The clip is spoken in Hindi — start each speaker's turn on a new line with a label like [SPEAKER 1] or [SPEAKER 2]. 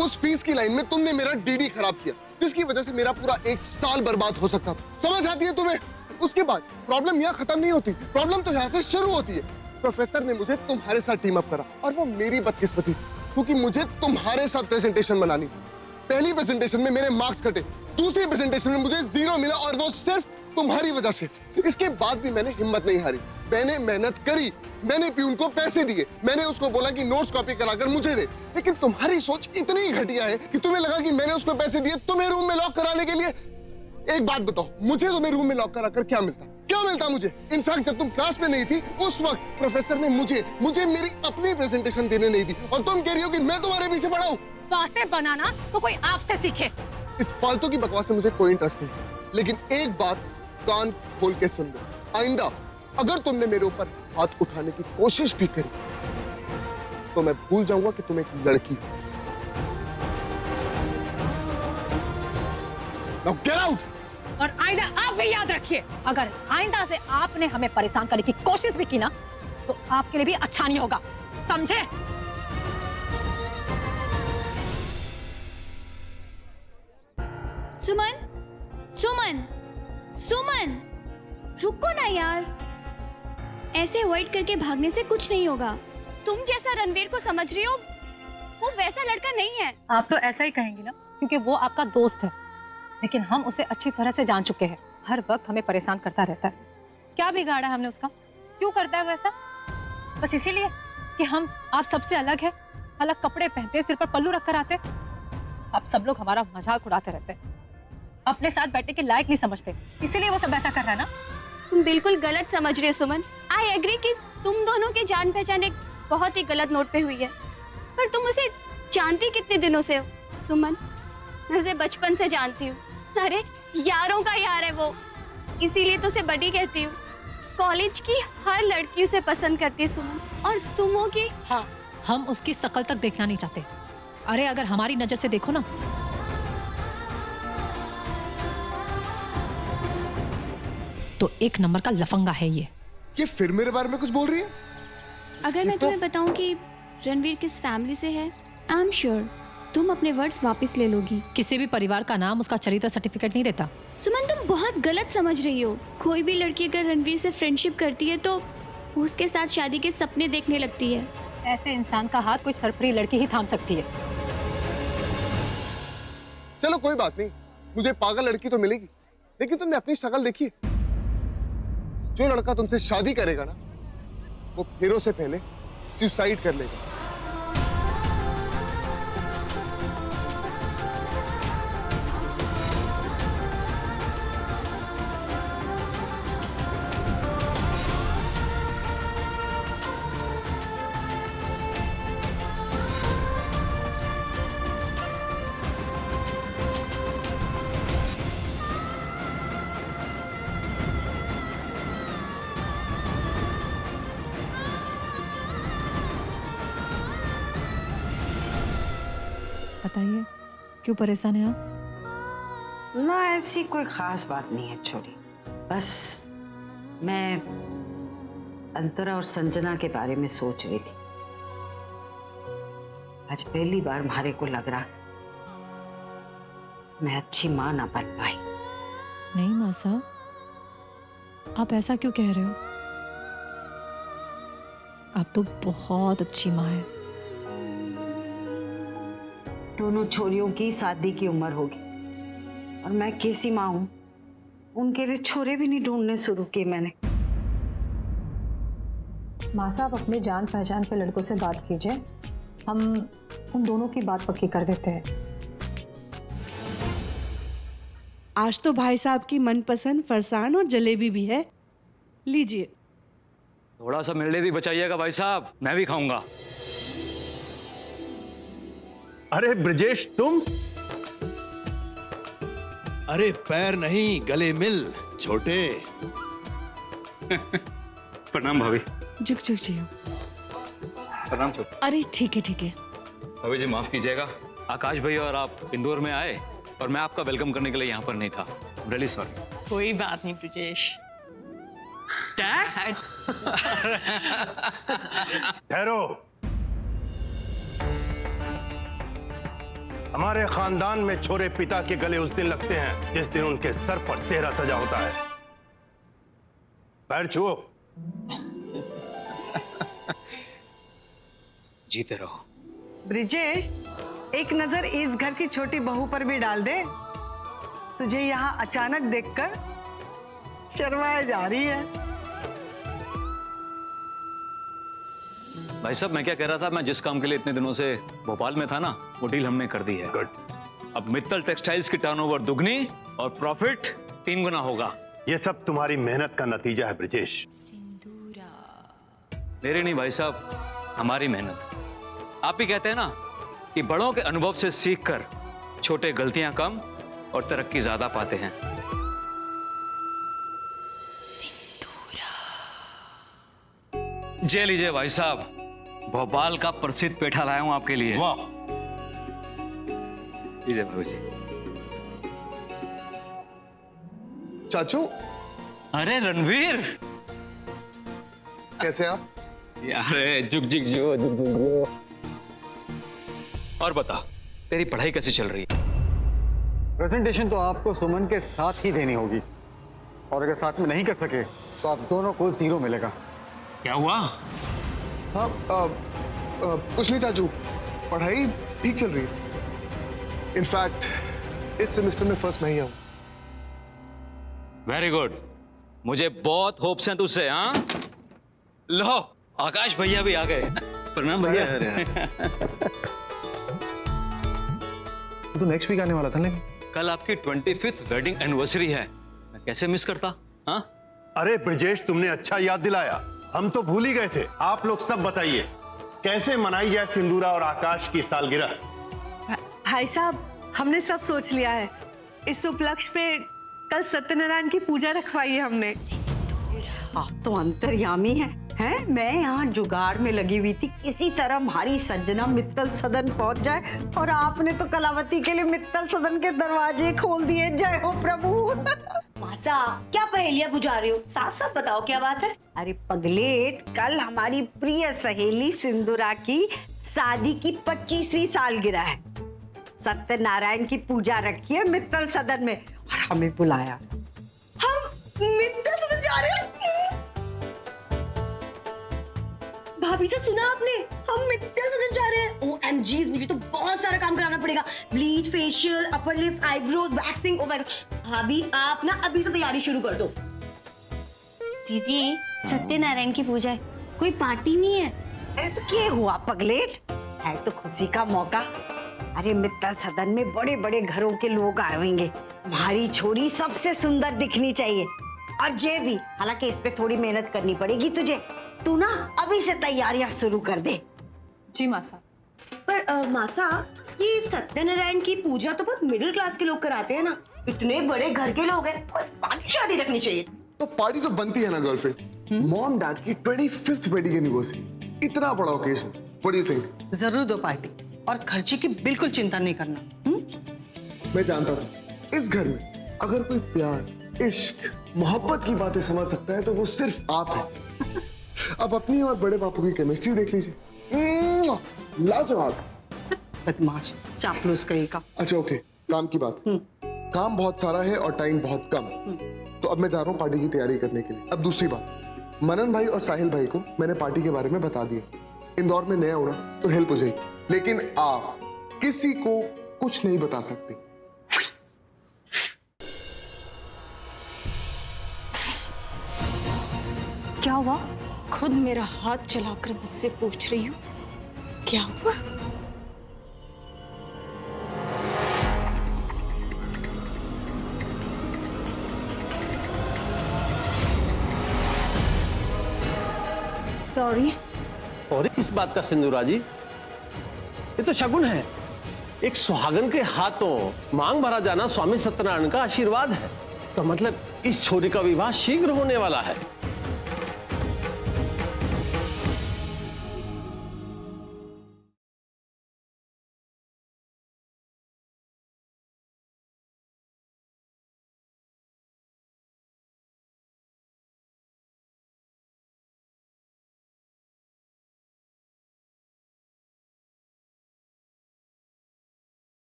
[SPEAKER 1] उस फीस की लाइन में तुमने मेरा डीडी खराब किया, जिसकी वजह से मेरा पूरा 1 साल बर्बाद हो सकता था। समझ आती है तुम्हें? उसके बाद प्रॉब्लम यहाँ खत्म नहीं होती, प्रॉब्लम तो यहाँ से शुरू होती है। प्रोफेसर ने मुझे तुम्हारे साथ टीम अप करा और वो मेरी बदकिस्मती, क्योंकि मुझे तुम्हारे साथ प्रेजेंटेशन बनानी थी। पहली प्रेजेंटेशन में मेरे मार्क्स कटे, दूसरी प्रेजेंटेशन में मुझे 0 मिला और वो सिर्फ तुम्हारी वजह से। इसके बाद भी मैंने हिम्मत नहीं हारी, मैंने मेहनत करी, मैंने प्यून को पैसे दिए, मैंने उसको बोला कि नोट्स कॉपी कराकर मुझे दे। लेकिन तुम्हारी सोच इतनी घटिया है कि तुम्हें लगा कि मैंने उसको पैसे दिए तुम्हें रूम में लॉक कराने के लिए। एक बात बताओ, मुझे तुम्हें रूम में लॉक कराकर क्या मिलता? क्या मिलता मुझे? इनफैक्ट जब तुम क्लास में नहीं थी उस वक्त प्रोफेसर ने मुझे मेरी अपनी प्रेजेंटेशन देने नहीं दी, और तुम कह रही हो कि मैं तुम्हारे पीछे पड़ा हूं।
[SPEAKER 2] बातें बनाना तो कोई आपसे सीखे।
[SPEAKER 1] इस फालतू की बकवास में मुझे कोई इंटरेस्ट नहीं, लेकिन एक बात कान खोल के सुन लो, आइंदा अगर तुमने मेरे ऊपर हाथ उठाने की कोशिश भी करी तो मैं भूल जाऊंगा कि तुम एक लड़की हो। Now get out!
[SPEAKER 2] और आइंदा आप भी याद रखिए, अगर आइंदा से आपने हमें परेशान करने की कोशिश भी की ना तो आपके लिए भी अच्छा नहीं होगा, समझे?
[SPEAKER 3] सुमन, सुमन, सुमन, रुको ना यार। ऐसे अवॉइड करके भागने से कुछ नहीं होगा। तुम जैसा रणवीर को समझ रही हो, वो वैसा लड़का नहीं है।
[SPEAKER 2] आप तो ऐसा ही कहेंगी ना, क्योंकि वो आपका दोस्त है, लेकिन हम उसे अच्छी तरह से जान चुके हैं। हर वक्त हमें परेशान करता रहता है। क्या बिगाड़ा है हमने उसका? क्यों करता है वैसा? बस इसीलिए कि हम आप सबसे अलग है, अलग कपड़े पहनते, सिर पर पल्लू रखकर आते। आप सब लोग हमारा मजाक उड़ाते रहते हैं, अपने साथ बैठने के लायक नहीं समझते, इसीलिए वो सब ऐसा कर रहा है ना।
[SPEAKER 3] तुम बिल्कुल गलत समझ रहे हो सुमन। आई एग्री कि तुम दोनों की जान पहचान एक बहुत ही गलत नोट पे हुई है, पर तुम उसे जानती कितने दिनों से हो? सुमन, मैं उसे बचपन से जानती हूँ। अरे यारों का यार है वो, इसीलिए तो उसे बड़ी कहती हूँ। कॉलेज की हर लड़की उसे पसंद करती है सुमन, और तुम हो कि
[SPEAKER 2] हाँ, हम उसकी शकल तक देखना नहीं चाहते। अरे अगर हमारी नजर से देखो ना तो एक नंबर का लफंगा है ये
[SPEAKER 1] फिर मेरे बारे में कुछ बोल रही है?
[SPEAKER 3] अगर मैं तुम्हें बताऊं कि रणवीर किस फैमिली से है, आई एम श्योर तुम अपने वर्ड्स वापस ले लोगी।
[SPEAKER 2] किसी भी परिवार का नाम उसका चरित्र सर्टिफिकेट नहीं देता।
[SPEAKER 3] सुमन, तुम बहुत गलत समझ रही हो। कोई भी लड़की अगर रणवीर से फ्रेंडशिप करती है तो उसके साथ शादी के सपने देखने लगती है।
[SPEAKER 2] ऐसे इंसान का हाथ कोई सरपरी लड़की ही थाम सकती है।
[SPEAKER 1] चलो कोई बात नहीं, मुझे पागल लड़की तो मिलेगी, लेकिन तुमने अपनी शक्ल देखी है? जो लड़का तुमसे शादी करेगा ना, वो फेरों से पहले सुसाइड कर लेगा।
[SPEAKER 2] बताइए क्यों परेशान है आप?
[SPEAKER 4] ना ऐसी कोई खास बात नहीं है छोड़ी, बस मैं अंतरा और संजना के बारे में सोच रही थी। आज पहली बार मारे को लग रहा मैं अच्छी माँ ना बन पाई।
[SPEAKER 2] नहीं मासा, आप ऐसा क्यों कह रहे हो? आप तो बहुत अच्छी माँ है।
[SPEAKER 4] दोनों छोरियों की शादी की उम्र होगी और मैं कैसी माँ हूं, उनके लिए छोरे भी नहीं ढूंढने शुरू किए मैंने।
[SPEAKER 2] माँ साहब अपने जान पहचान के लड़कों से बात कीजिए, हम उन दोनों की बात पक्की कर देते हैं।
[SPEAKER 5] आज तो भाई साहब की मनपसंद फरसान और जलेबी भी है, लीजिए।
[SPEAKER 6] थोड़ा सा मेरे लिए भी बचाइएगा भाई साहब, मैं भी खाऊंगा।
[SPEAKER 7] अरे ब्रजेश तुम? अरे पैर नहीं गले मिल छोटे।
[SPEAKER 6] प्रणाम भाभी।
[SPEAKER 5] झुक झुक जी।
[SPEAKER 6] प्रणाम छोटे।
[SPEAKER 5] अरे ठीक है ठीक है।
[SPEAKER 6] भाभी जी माफ कीजिएगा, आकाश भाई और आप इंदौर में आए और मैं आपका वेलकम करने के लिए यहाँ पर नहीं था। Really sorry.
[SPEAKER 8] कोई बात नहीं ब्रजेश।
[SPEAKER 7] ठहरो।
[SPEAKER 9] हमारे खानदान में छोरे पिता के गले उस दिन लगते हैं जिस दिन उनके सर पर सेहरा सजा होता है। पैर छुओ।
[SPEAKER 6] जीते रहो।
[SPEAKER 5] ब्रिजेश, एक नजर इस घर की छोटी बहू पर भी डाल दे। तुझे यहाँ अचानक देखकर शर्माए जा रही है।
[SPEAKER 6] भाई साहब, मैं क्या कह रहा था, मैं जिस काम के लिए इतने दिनों से भोपाल में था ना, वो डील हमने कर दी है।
[SPEAKER 9] गुड।
[SPEAKER 6] अब मित्तल टेक्सटाइल्स की टर्नओवर दुगनी और प्रॉफिट 3 गुना होगा।
[SPEAKER 9] ये सब तुम्हारी मेहनत का नतीजा है ब्रिजेश।
[SPEAKER 6] मेरी नहीं भाई साहब, हमारी मेहनत। आप ही कहते हैं ना कि बड़ों के अनुभव से सीखकर छोटे गलतियां कम और तरक्की ज्यादा पाते हैं। जे लीजिए भाई साहब, भोपाल का प्रसिद्ध पेठा लाया हूं आपके लिए।
[SPEAKER 9] वाह।
[SPEAKER 6] लीजिए बाबू जी।
[SPEAKER 1] चाचू,
[SPEAKER 6] अरे रणवीर,
[SPEAKER 1] कैसे आप?
[SPEAKER 6] अरे जुग जिग जो जुग जिग जो। और बता, तेरी पढ़ाई कैसी चल रही है?
[SPEAKER 10] प्रेजेंटेशन तो आपको सुमन के साथ ही देनी होगी, और अगर साथ में नहीं कर सके तो आप दोनों को 0 मिलेगा।
[SPEAKER 6] क्या हुआ?
[SPEAKER 1] हाँ, कुछ नहीं चाचू, पढ़ाई ठीक चल रही है। इनफैक्ट इस सेमेस्टर में फर्स्ट मैं ही आऊं।
[SPEAKER 6] वेरी गुड, मुझे बहुत होप्स हैं तुझसे। हाँ, लो आकाश भैया भी आ गए। प्रणाम भैया।
[SPEAKER 10] तो नेक्स्ट वीक आने वाला था लेकिन।
[SPEAKER 6] कल आपकी 25th वेडिंग एनिवर्सरी है, मैं कैसे मिस करता। हाँ,
[SPEAKER 9] अरे ब्रिजेश, तुमने अच्छा याद दिलाया, हम तो भूल ही गए थे। आप लोग सब बताइए, कैसे मनाई जाए सिंदूरा और आकाश की सालगिरह?
[SPEAKER 5] भाई साहब, हमने सब सोच लिया है। इस उपलक्ष्य पे कल सत्यनारायण की पूजा रखवाई है हमने।
[SPEAKER 4] आप तो अंतर्यामी हैं। मैं यहाँ जुगाड़ में लगी हुई थी, किसी तरह हमारी संजना मित्तल सदन पहुंच जाए, और आपने तो कलावती के लिए मित्तल सदन के दरवाजे खोल दिए। जय हो प्रभु।
[SPEAKER 11] मासा, क्या पहेलियां बुझा रही हो? साफ साफ बताओ क्या बात है?
[SPEAKER 4] अरे पगलेट, कल हमारी प्रिय सहेली सिंदूरा की शादी की 25वीं सालगिरह है। सत्यनारायण की पूजा रखी है मित्तल सदन में, और हमें बुलाया।
[SPEAKER 11] हम मित्तल सदन जा रहे हैं? भाभी से सुना आपने? हम मित्तल सदन जा रहे हैं। OMG, मुझे तो बहुत सारा काम कराना पड़ेगा। Bleach, facial, upper lips, eyebrows, waxing. भाभी, आप ना अभी से तैयारी शुरू कर दो।
[SPEAKER 3] दीदी, सत्यनारायण की पूजा है, कोई पार्टी नहीं है।
[SPEAKER 4] अरे तो क्या हुआ पगलेट, है तो खुशी का मौका। अरे मित्तल सदन में बड़े बड़े घरों के लोग आए होंगे, हमारी छोरी सबसे सुंदर दिखनी चाहिए। और जे भी, हालांकि इस पे थोड़ी मेहनत करनी पड़ेगी तुझे। तू ना अभी से तैयारियां शुरू कर दे।
[SPEAKER 2] जी मासा।
[SPEAKER 11] पर मासा, ये सत्यनारायण की पूजा तो बहुत मिडिल क्लास के लोग कराते हैं ना। इतने बड़े घर के लोग हैं, कोई पार्टी शादी रखनी चाहिए।
[SPEAKER 1] तो पार्टी तो बनती है ना गर्लफ्रेंड। मॉम डैड की 25th वेडिंग एनिवर्सरी, इतना बड़ा occasion. What do you think?
[SPEAKER 5] जरूर दो पार्टी, और खर्चे की बिल्कुल चिंता नहीं करना।
[SPEAKER 1] मैं जानता था इस घर में अगर कोई प्यार, इश्क, मोहब्बत की बातें समझ सकता है तो वो सिर्फ आप हैं। अब अपनी और बड़े बापू की केमिस्ट्री देख लीजिए, लाजवाब।
[SPEAKER 5] बदमाश, चापलूस कहीं का।
[SPEAKER 1] अच्छा ओके, काम की बात। काम बहुत सारा है और टाइम बहुत कम, तो अब मैं जा रहा हूँ पार्टी की तैयारी करने के लिए। अब दूसरी बात, मनन भाई और साहिल भाई को मैंने पार्टी के बारे में बता दिया। इंदौर में नया होना तो हेल्प हो जाएगी, लेकिन आप किसी को कुछ नहीं बता सकते।
[SPEAKER 2] क्या हुआ?
[SPEAKER 11] खुद मेरा हाथ चलाकर मुझसे पूछ रही हूँ क्या हुआ? सॉरी।
[SPEAKER 12] और किस बात का सिंदूरा जी? ये तो शगुन है। एक सुहागन के हाथों मांग भरा जाना स्वामी सत्यनारायण का आशीर्वाद है। तो मतलब इस छोरी का विवाह शीघ्र होने वाला है।